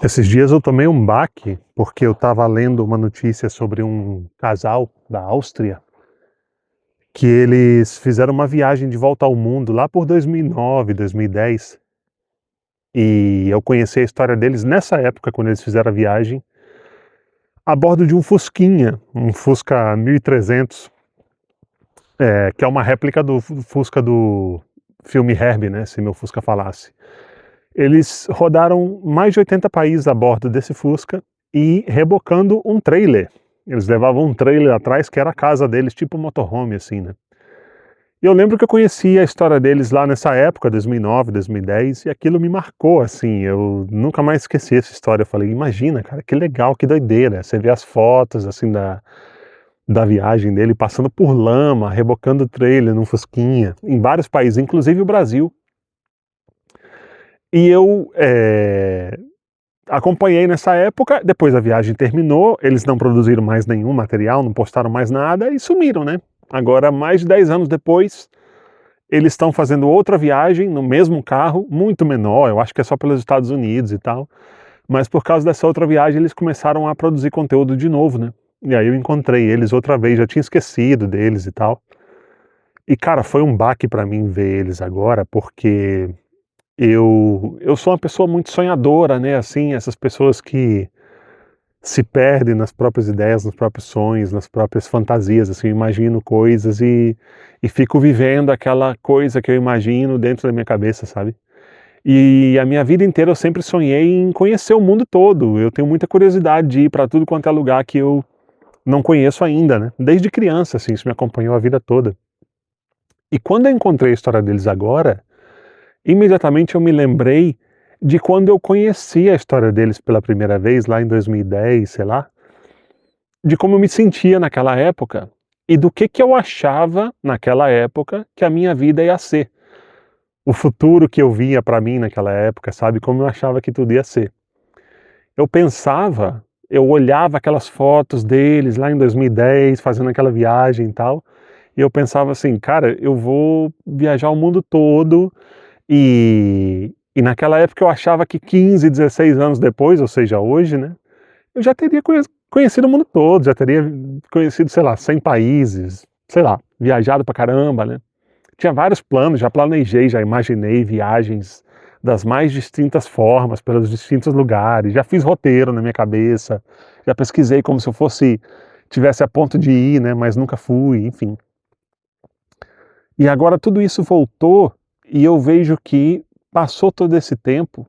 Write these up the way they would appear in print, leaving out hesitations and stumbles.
Esses dias eu tomei um baque porque eu estava lendo uma notícia sobre um casal da Áustria que eles fizeram uma viagem de volta ao mundo lá por 2009, 2010. E eu conheci a história deles nessa época, quando eles fizeram a viagem, a bordo de um Fusquinha, um Fusca 1300, que é uma réplica do Fusca do filme Herbie, né, Se Meu Fusca Falasse. Eles rodaram mais de 80 países a bordo desse Fusca e rebocando um trailer. Eles levavam um trailer atrás que era a casa deles, tipo motorhome assim, né? E eu lembro que eu conheci a história deles lá nessa época, 2009, 2010, e aquilo me marcou, assim, eu nunca mais esqueci essa história. Eu falei, imagina, cara, que legal, que doideira. Você vê as fotos, assim, da viagem dele, passando por lama, rebocando o trailer num Fusquinha, em vários países, inclusive o Brasil. E eu acompanhei nessa época, depois a viagem terminou, eles não produziram mais nenhum material, não postaram mais nada e sumiram, né? Agora, mais de 10 anos depois, eles estão fazendo outra viagem no mesmo carro, muito menor, eu acho que é só pelos Estados Unidos e tal, mas por causa dessa outra viagem eles começaram a produzir conteúdo de novo, né? E aí eu encontrei eles outra vez, já tinha esquecido deles e tal. E cara, foi um baque pra mim ver eles agora, porque eu sou uma pessoa muito sonhadora, né? Assim, essas pessoas que se perdem nas próprias ideias, nos próprios sonhos, nas próprias fantasias, assim, eu imagino coisas e fico vivendo aquela coisa que eu imagino dentro da minha cabeça, sabe? E a minha vida inteira eu sempre sonhei em conhecer o mundo todo. Eu tenho muita curiosidade de ir para tudo quanto é lugar que eu não conheço ainda, né? Desde criança, assim, isso me acompanhou a vida toda. E quando eu encontrei a história deles agora, imediatamente eu me lembrei de quando eu conheci a história deles pela primeira vez, lá em 2010, sei lá, de como eu me sentia naquela época e do que eu achava naquela época que a minha vida ia ser. O futuro que eu via para mim naquela época, sabe? Como eu achava que tudo ia ser. Eu pensava, eu olhava aquelas fotos deles lá em 2010, fazendo aquela viagem e tal, e eu pensava assim, cara, eu vou viajar o mundo todo e naquela época eu achava que 15, 16 anos depois, ou seja, hoje, né, eu já teria conhecido o mundo todo, já teria conhecido, sei lá, 100 países, sei lá, viajado pra caramba, né? Tinha vários planos, já planejei, já imaginei viagens das mais distintas formas, pelos distintos lugares, já fiz roteiro na minha cabeça, já pesquisei como se eu tivesse a ponto de ir, né, mas nunca fui, enfim. E agora tudo isso voltou e eu vejo que passou todo esse tempo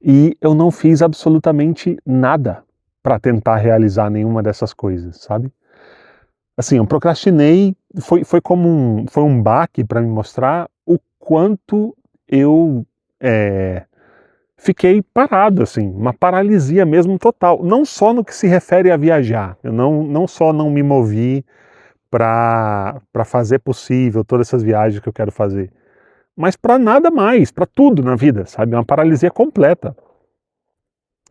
e eu não fiz absolutamente nada para tentar realizar nenhuma dessas coisas, sabe? Assim, eu procrastinei, foi um baque para me mostrar o quanto eu fiquei parado, assim, uma paralisia mesmo total. Não só no que se refere a viajar, eu não só não me movi para fazer possível todas essas viagens que eu quero fazer, mas para nada mais, para tudo na vida, sabe? Uma paralisia completa.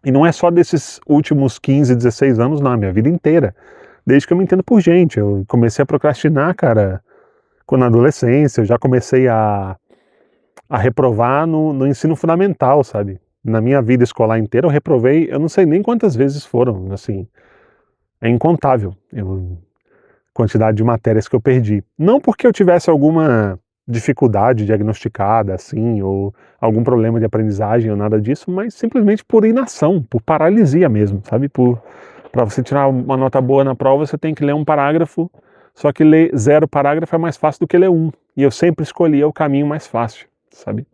E não é só desses últimos 15, 16 anos, não, a minha vida inteira. Desde que eu me entendo por gente. Eu comecei a procrastinar, cara, quando na adolescência, eu já comecei a reprovar no ensino fundamental, sabe? Na minha vida escolar inteira eu reprovei, eu não sei nem quantas vezes foram, assim, é incontável quantidade de matérias que eu perdi. Não porque eu tivesse alguma dificuldade diagnosticada, assim, ou algum problema de aprendizagem ou nada disso, mas simplesmente por inação, por paralisia mesmo, sabe? Para você tirar uma nota boa na prova, você tem que ler um parágrafo, só que ler 0 parágrafo é mais fácil do que ler 1. E eu sempre escolhia o caminho mais fácil, sabe?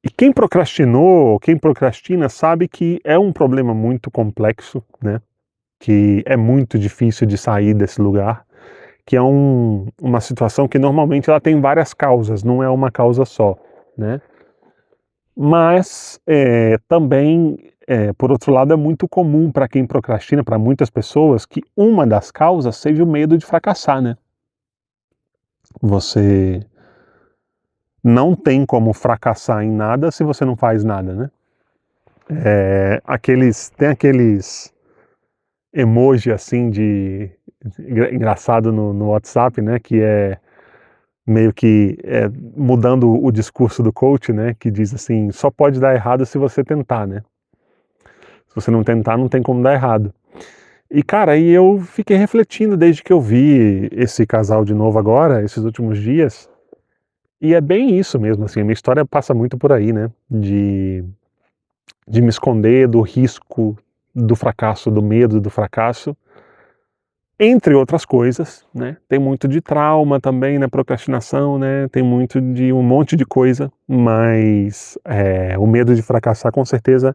E quem procrastinou, quem procrastina, sabe que é um problema muito complexo, né? Que é muito difícil de sair desse lugar, que é uma situação que normalmente ela tem várias causas, não é uma causa só, né? Mas também, por outro lado, é muito comum para quem procrastina, para muitas pessoas, que uma das causas seja o medo de fracassar, né? Você não tem como fracassar em nada se você não faz nada, né? Tem aqueles emoji assim de engraçado no WhatsApp, né? Que é meio que mudando o discurso do coach, né, que diz assim, só pode dar errado se você tentar, né? Se você não tentar, não tem como dar errado. E cara, aí eu fiquei refletindo desde que eu vi esse casal de novo agora, esses últimos dias, e é bem isso mesmo, assim, a minha história passa muito por aí, né, de me esconder do risco do fracasso, do medo do fracasso, entre outras coisas, né? Tem muito de trauma também, né? Procrastinação, né? Tem muito de um monte de coisa, mas o medo de fracassar com certeza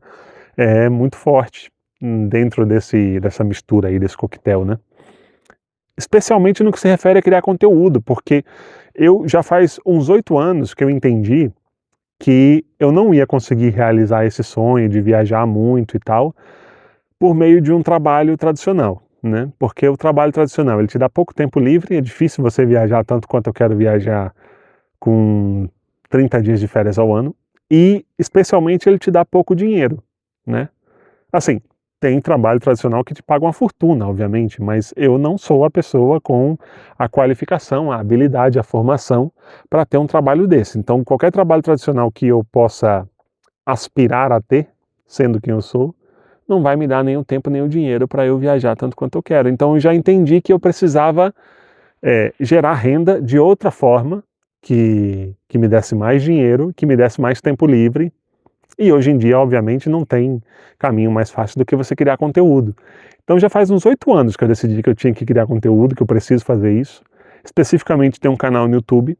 é muito forte dentro dessa mistura aí, desse coquetel, né? Especialmente no que se refere a criar conteúdo, porque eu já faz uns 8 anos que eu entendi que eu não ia conseguir realizar esse sonho de viajar muito e tal, por meio de um trabalho tradicional, né? Porque o trabalho tradicional, ele te dá pouco tempo livre, é difícil você viajar tanto quanto eu quero viajar com 30 dias de férias ao ano, e especialmente ele te dá pouco dinheiro, né? Assim, tem trabalho tradicional que te paga uma fortuna, obviamente, mas eu não sou a pessoa com a qualificação, a habilidade, a formação para ter um trabalho desse. Então, qualquer trabalho tradicional que eu possa aspirar a ter, sendo quem eu sou, não vai me dar nem o tempo nem o dinheiro para eu viajar tanto quanto eu quero. Então eu já entendi que eu precisava gerar renda de outra forma, que me desse mais dinheiro, que me desse mais tempo livre. E hoje em dia, obviamente, não tem caminho mais fácil do que você criar conteúdo. Então já faz uns 8 anos que eu decidi que eu tinha que criar conteúdo, que eu preciso fazer isso. Especificamente ter um canal no YouTube.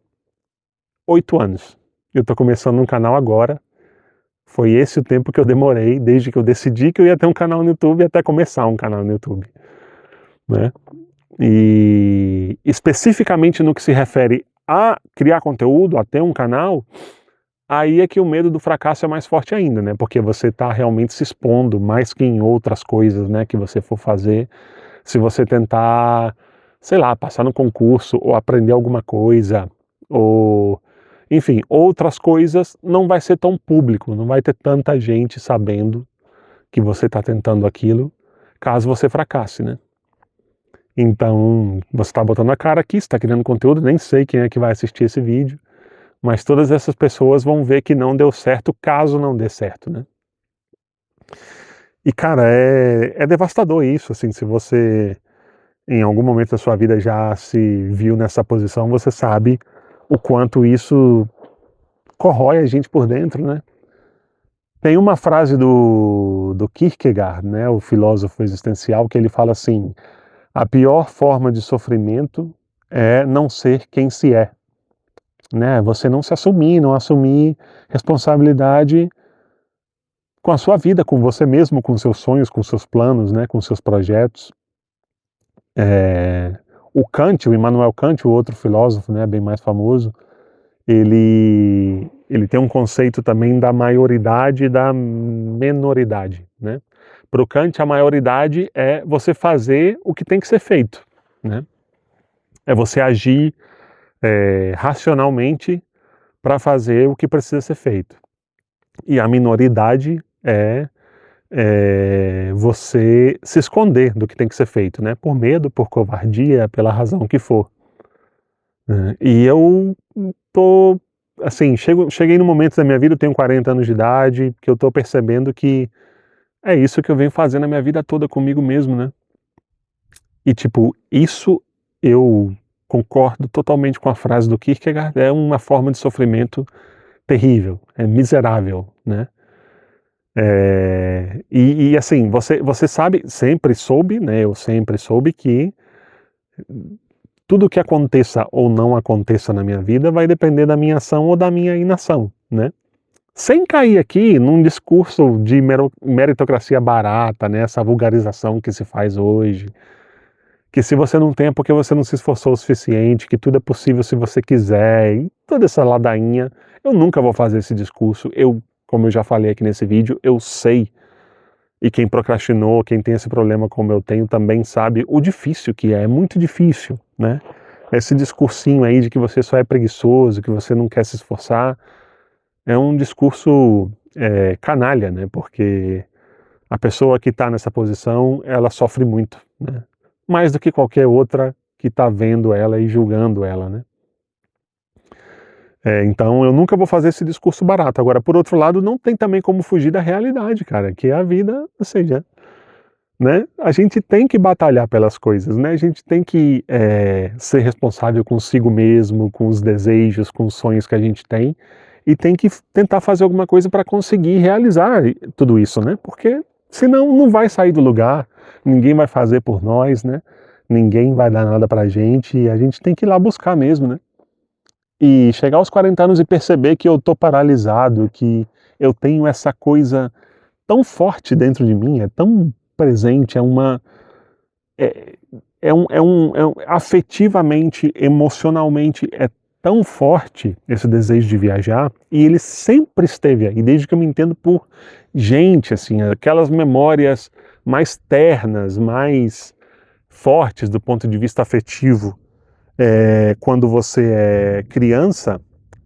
8 anos. Eu estou começando um canal agora. Foi esse o tempo que eu demorei, desde que eu decidi que eu ia ter um canal no YouTube até começar um canal no YouTube, né? E especificamente no que se refere a criar conteúdo, a ter um canal, aí é que o medo do fracasso é mais forte ainda, né? Porque você está realmente se expondo mais que em outras coisas, né, que você for fazer. Se você tentar, sei lá, passar no concurso ou aprender alguma coisa, ou enfim, outras coisas, não vai ser tão público, não vai ter tanta gente sabendo que você está tentando aquilo, caso você fracasse, né? Então, você está botando a cara aqui, você está criando conteúdo, nem sei quem é que vai assistir esse vídeo, mas todas essas pessoas vão ver que não deu certo, caso não dê certo, né? E, cara, é devastador isso, assim, se você em algum momento da sua vida já se viu nessa posição, você sabe o quanto isso corrói a gente por dentro, né? Tem uma frase do Kierkegaard, né, o filósofo existencial, que ele fala assim: a pior forma de sofrimento é não ser quem se é, né? Você não se assumir, não assumir responsabilidade com a sua vida, com você mesmo, com seus sonhos, com seus planos, né, com seus projetos. O Kant, o Immanuel Kant, o outro filósofo, né, bem mais famoso, ele tem um conceito também da maioridade e da menoridade, né? Para o Kant, a maioridade é você fazer o que tem que ser feito, né? É você agir racionalmente para fazer o que precisa ser feito. E a minoridade é você se esconder do que tem que ser feito, né? Por medo, por covardia, pela razão que for. E eu tô, assim, cheguei no momento da minha vida, eu tenho 40 anos de idade, que eu tô percebendo que é isso que eu venho fazendo a minha vida toda comigo mesmo, né? E tipo, isso eu concordo totalmente com a frase do Kierkegaard, é uma forma de sofrimento terrível, é miserável, né? E assim, você sabe, sempre soube, né? Eu sempre soube que tudo que aconteça ou não aconteça na minha vida vai depender da minha ação ou da minha inação, né? Sem cair aqui num discurso de meritocracia barata, né? Essa vulgarização que se faz hoje, que se você não tem é porque você não se esforçou o suficiente, que tudo é possível se você quiser, e toda essa ladainha. Eu nunca vou fazer esse discurso. Como eu já falei aqui nesse vídeo, eu sei, e quem procrastinou, quem tem esse problema como eu tenho, também sabe o difícil que é muito difícil, né? Esse discursinho aí de que você só é preguiçoso, que você não quer se esforçar, é um discurso canalha, né? Porque a pessoa que está nessa posição, ela sofre muito, né? Mais do que qualquer outra que está vendo ela e julgando ela, né? Então eu nunca vou fazer esse discurso barato. Agora, por outro lado, não tem também como fugir da realidade, cara, que é a vida, ou seja, né? A gente tem que batalhar pelas coisas, né? A gente tem que ser responsável consigo mesmo, com os desejos, com os sonhos que a gente tem, e tem que tentar fazer alguma coisa para conseguir realizar tudo isso, né? Porque senão não vai sair do lugar, ninguém vai fazer por nós, né? Ninguém vai dar nada pra gente, e a gente tem que ir lá buscar mesmo, né? E chegar aos 40 anos e perceber que eu tô paralisado, que eu tenho essa coisa tão forte dentro de mim, é tão presente, é, afetivamente, emocionalmente, é tão forte esse desejo de viajar, e ele sempre esteve aí, desde que eu me entendo por gente, assim, aquelas memórias mais ternas, mais fortes do ponto de vista afetivo, quando você é criança.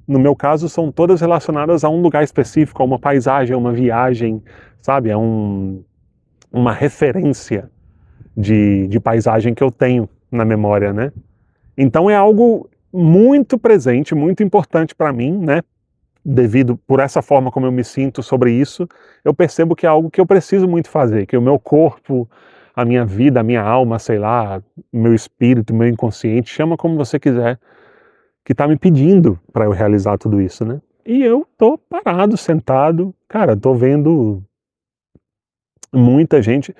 No meu caso, são todas relacionadas a um lugar específico, a uma paisagem, a uma viagem, sabe? A uma referência de paisagem que eu tenho na memória, né? Então é algo muito presente, muito importante para mim, né? Devido por essa forma como eu me sinto sobre isso, eu percebo que é algo que eu preciso muito fazer, que o meu corpo, a minha vida, a minha alma, sei lá, meu espírito, meu inconsciente, chama como você quiser, que tá me pedindo para eu realizar tudo isso, né? E eu tô parado, sentado, cara, tô vendo muita gente.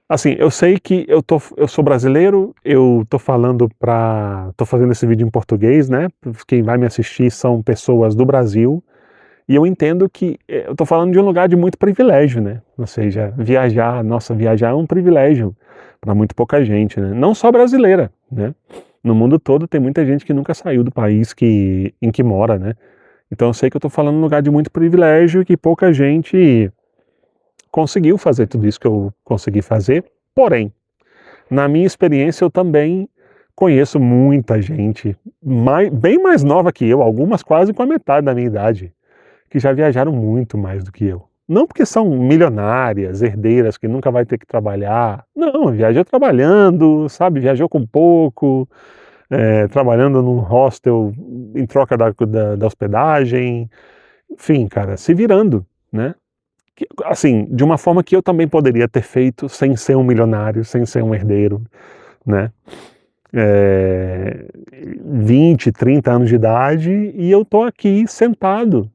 Assim, eu sei que eu sou brasileiro, eu tô fazendo esse vídeo em português, né? Quem vai me assistir são pessoas do Brasil, e eu entendo que eu tô falando de um lugar de muito privilégio, né? Ou seja, viajar é um privilégio para muito pouca gente, né? Não só brasileira, né? No mundo todo tem muita gente que nunca saiu do país em que mora, né? Então eu sei que eu tô falando de um lugar de muito privilégio e que pouca gente conseguiu fazer tudo isso que eu consegui fazer. Porém, na minha experiência, eu também conheço muita gente bem mais nova que eu, algumas quase com a metade da minha idade, que já viajaram muito mais do que eu. Não porque são milionárias, herdeiras, que nunca vai ter que trabalhar. Não, viajou trabalhando, sabe? Viajou com pouco, trabalhando num hostel em troca da hospedagem. Enfim, cara, se virando, né? Assim, de uma forma que eu também poderia ter feito sem ser um milionário, sem ser um herdeiro, né? 20, 30 anos de idade, e eu tô aqui sentado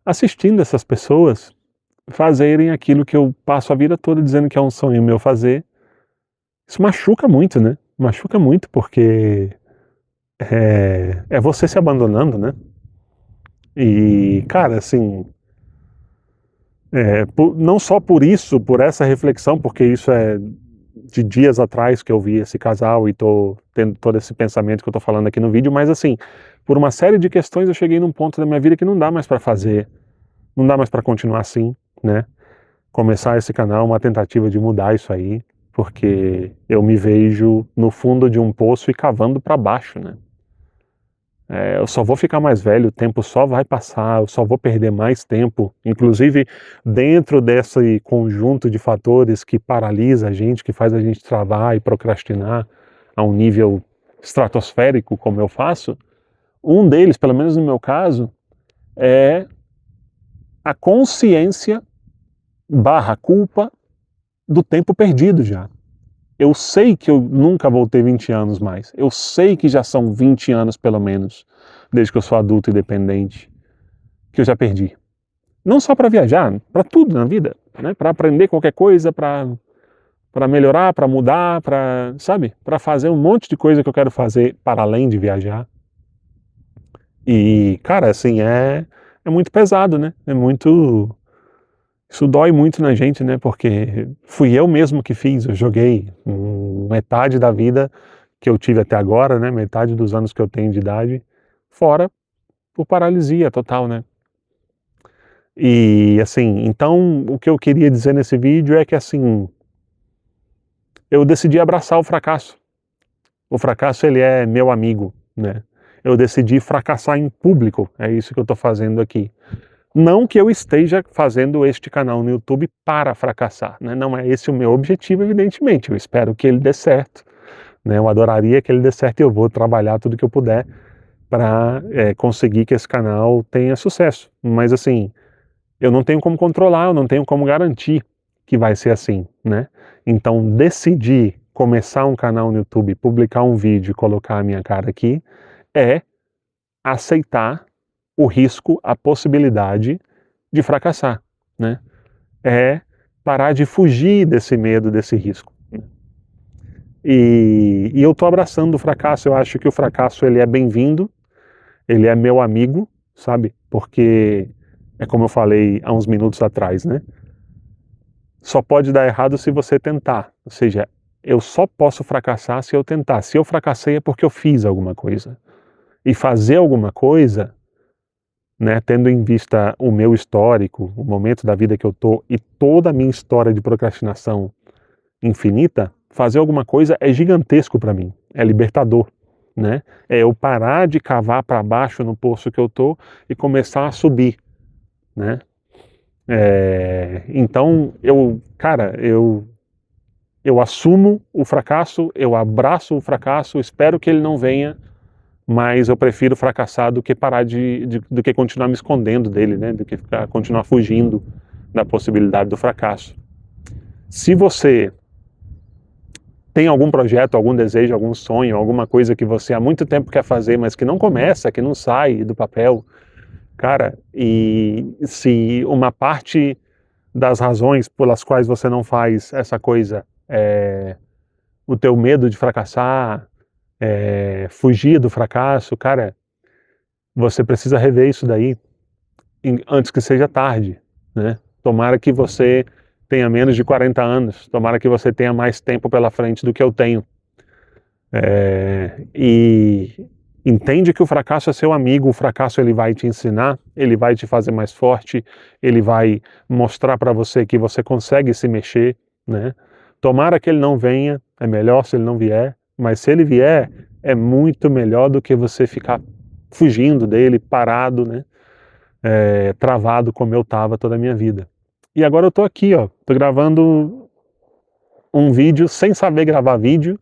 assistindo essas pessoas fazerem aquilo que eu passo a vida toda dizendo que é um sonho meu fazer. Isso machuca muito, né? Machuca muito porque é você se abandonando, né? E, cara, assim, não só por isso, por essa reflexão, porque isso é de dias atrás que eu vi esse casal e tô tendo todo esse pensamento que eu tô falando aqui no vídeo, mas assim, por uma série de questões eu cheguei num ponto da minha vida que não dá mais para fazer, não dá mais para continuar assim, né? Começar esse canal é uma tentativa de mudar isso aí, porque eu me vejo no fundo de um poço e cavando para baixo, né? Eu só vou ficar mais velho, o tempo só vai passar, eu só vou perder mais tempo, inclusive dentro desse conjunto de fatores que paralisa a gente, que faz a gente travar e procrastinar a um nível estratosférico, como eu faço. Um deles, pelo menos no meu caso, é a consciência barra culpa do tempo perdido já. Eu sei que eu nunca vou ter 20 anos mais. Eu sei que já são 20 anos, pelo menos, desde que eu sou adulto e dependente, que eu já perdi. Não só para viajar, para tudo na vida, né? Para aprender qualquer coisa, para melhorar, para mudar, sabe? Para fazer um monte de coisa que eu quero fazer para além de viajar. E, cara, assim, é muito pesado, né? Isso dói muito na gente, né? Porque fui eu mesmo que fiz, eu joguei metade da vida que eu tive até agora, né? Metade dos anos que eu tenho de idade, fora por paralisia total, né? E assim, então o que eu queria dizer nesse vídeo é que assim, eu decidi abraçar o fracasso. O fracasso, ele é meu amigo, né? Eu decidi fracassar em público, é isso que eu tô fazendo aqui. Não que eu esteja fazendo este canal no YouTube para fracassar, né? Não é esse o meu objetivo, evidentemente. Eu espero que ele dê certo, né? Eu adoraria que ele dê certo e eu vou trabalhar tudo que eu puder para conseguir que esse canal tenha sucesso. Mas assim, eu não tenho como controlar, eu não tenho como garantir que vai ser assim, né? Então, decidir começar um canal no YouTube, publicar um vídeo e colocar a minha cara aqui, é aceitar o risco, a possibilidade de fracassar, né? É parar de fugir desse medo, desse risco. E eu tô abraçando o fracasso, eu acho que o fracasso ele é bem-vindo, ele é meu amigo, sabe? Porque é como eu falei há uns minutos atrás, né? Só pode dar errado se você tentar. Ou seja, eu só posso fracassar se eu tentar. Se eu fracassei é porque eu fiz alguma coisa. E fazer alguma coisa, né, tendo em vista o meu histórico, o momento da vida que eu tô e toda a minha história de procrastinação infinita, fazer alguma coisa é gigantesco para mim, é libertador, né? É eu parar de cavar para baixo no poço que eu tô e começar a subir, né? Então eu assumo o fracasso, eu abraço o fracasso, espero que ele não venha, mas eu prefiro fracassar do que parar do que continuar me escondendo dele, né? Do que continuar fugindo da possibilidade do fracasso. Se você tem algum projeto, algum desejo, algum sonho, alguma coisa que você há muito tempo quer fazer, mas que não começa, que não sai do papel, cara, e se uma parte das razões pelas quais você não faz essa coisa é o teu medo de fracassar, fugir do fracasso, cara, você precisa rever isso daí antes que seja tarde, né? Tomara que você tenha menos de 40 anos, tomara que você tenha mais tempo pela frente do que eu tenho. E entende que o fracasso é seu amigo, o fracasso ele vai te ensinar, ele vai te fazer mais forte, ele vai mostrar para você que você consegue se mexer, né? Tomara que ele não venha, é melhor se ele não vier, mas se ele vier, é muito melhor do que você ficar fugindo dele, parado, né? Travado como eu estava toda a minha vida. E agora eu tô aqui, ó, tô gravando um vídeo sem saber gravar vídeo,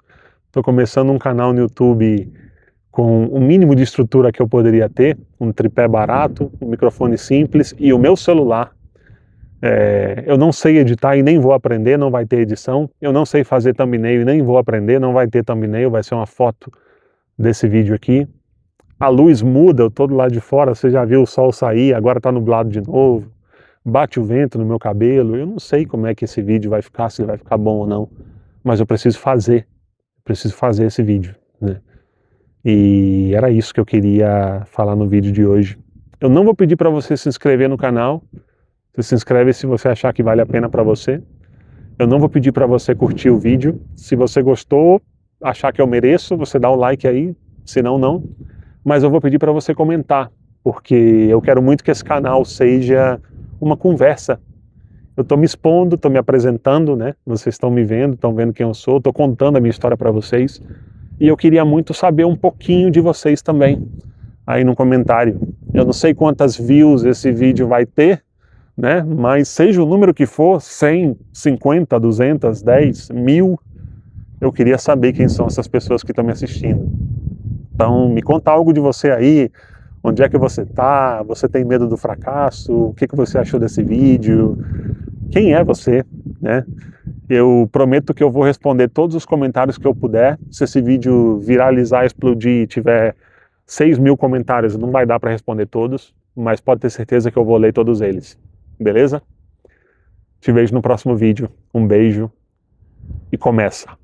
tô começando um canal no YouTube com o mínimo de estrutura que eu poderia ter, um tripé barato, um microfone simples e o meu celular. Eu não sei editar e nem vou aprender, não vai ter edição. Eu não sei fazer thumbnail e nem vou aprender, não vai ter thumbnail, vai ser uma foto desse vídeo aqui. A luz muda, eu tô do lado de fora, você já viu o sol sair, agora tá nublado de novo. Bate o vento no meu cabelo, eu não sei como é que esse vídeo vai ficar, se ele vai ficar bom ou não, mas eu preciso fazer esse vídeo, né? E era isso que eu queria falar no vídeo de hoje. Eu não vou pedir para você se inscrever no canal, você se inscreve se você achar que vale a pena para você. Eu não vou pedir para você curtir o vídeo, se você gostou, achar que eu mereço, você dá o like aí, se não, não. Mas eu vou pedir para você comentar, porque eu quero muito que esse canal seja uma conversa. Eu estou me expondo, estou me apresentando, né? Vocês estão me vendo, estão vendo quem eu sou, estou contando a minha história para vocês. E eu queria muito saber um pouquinho de vocês também, aí no comentário. Eu não sei quantas views esse vídeo vai ter, né? Mas seja o número que for, 100, 50, 200, 10, 1000, eu queria saber quem são essas pessoas que estão me assistindo. Então, me conta algo de você aí, onde é que você tá, você tem medo do fracasso, o que você achou desse vídeo, quem é você, né? Eu prometo que eu vou responder todos os comentários que eu puder. Se esse vídeo viralizar, explodir e tiver 6.000 comentários, não vai dar para responder todos, mas pode ter certeza que eu vou ler todos eles, beleza? Te vejo no próximo vídeo, um beijo e começa!